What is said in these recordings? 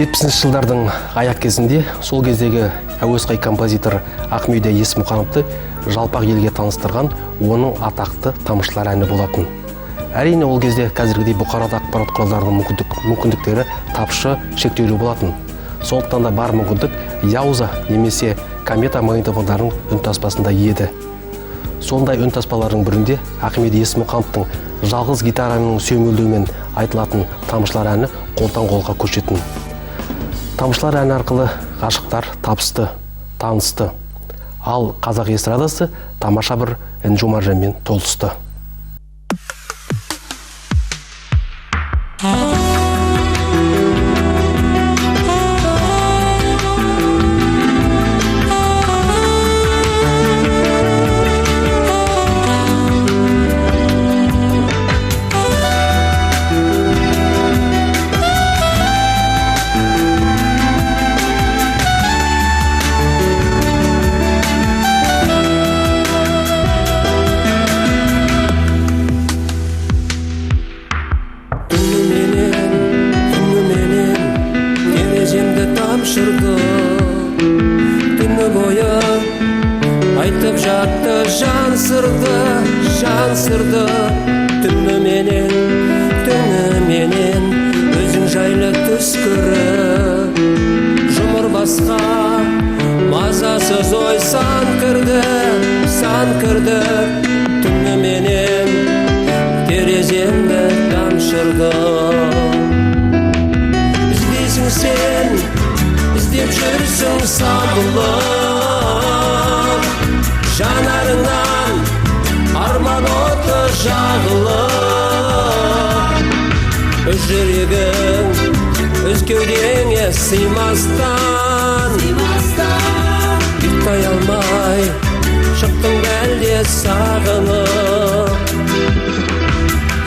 70 жылдардың аяқ кезінде сол кездегі әуесқой композитор Ахмеде Есмұхановты жалпақ елге таныстырған оның атақты тамшылар әні болатын. Әрине ол кезде қазіргідей бұқаралық ақпарат құралдарының мүмкіндіктері тапшы, шектеулі болатын. Сондықтан да бар мүмкіндік Яуза немесе Комета магнитофондарының үнтаспасында еді. Сондай үнтаспалардың бірінде Ахмеде Есмұхановтың жалғыз гитараның сүйемелдеуімен айтылатын тамшылар әні қолдан қолға көшетін. Тамшылар әні арқылы ғашықтар табысты, танысты. Ал қазақ эстрадасы тамаша бір ән-жомаржанмен толысты. Түні бойы айтып жатты жан сырды түні менен өзің жайлы түс көріп жұмыр басқа мазасыз ой сан кірді түні менен тереземді тамшырды. Іздейсің сен, іздеп жүрсің сабылып, жанарыңнан арман оты жағылып, өз жүрегің өз кеудеңе сыймастан ұйықтай алмай шықтың әлде сағынып.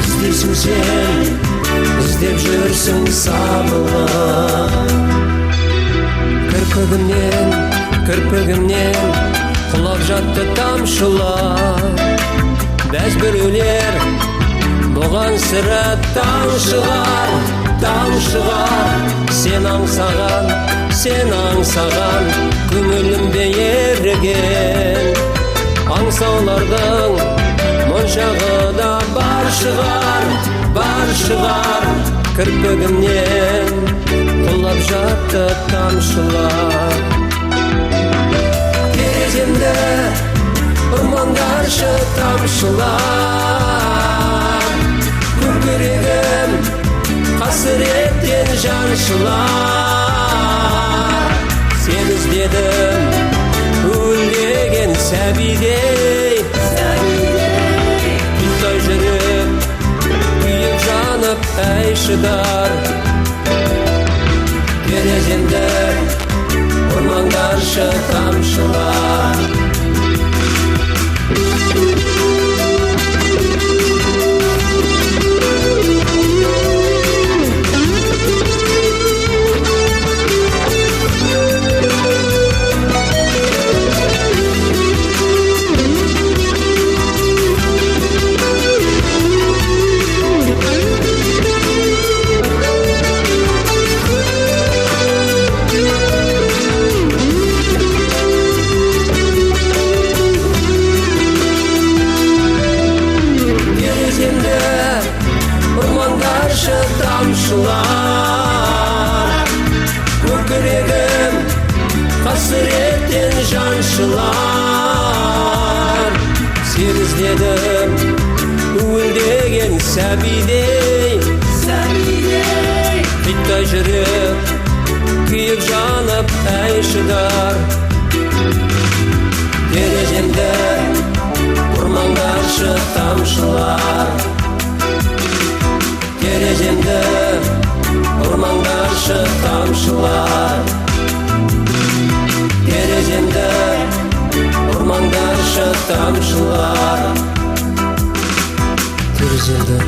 Іздейсің сен, іздеп жүрсің сабылып, кірпігімнен құлап жатты тамшылар. Бәз біреулер бұған сірә тамшығар. Сен аңсаған көңілімде еріген аңсаулардың моншағы да бар шығар. Кірпігімнен құлап жатты тамшылар. Тереземді ұрмаңдаршы тамшылар, көкірегім қасіреттен жаншылар. Сен іздедім уілдеген сәбидей, күнтай жүріп күйіп жанып әй шыдар. Тереземді ұрмаңдаршы тамшылар. Тамшылар, көкірегім қасіреттен жаншылар. Сен іздедім уілдеген сәбидей, құйттай жүріп күйіп жанып әй шыдар. Тереземді ұрмаңдаршы тамшылар. Тереземді ұрмаңдаршы тамшылар. Тереземді ұрмаңдаршы тамшылар. Тереземді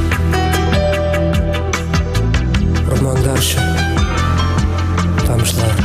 ұрмаңдаршы тамшылар.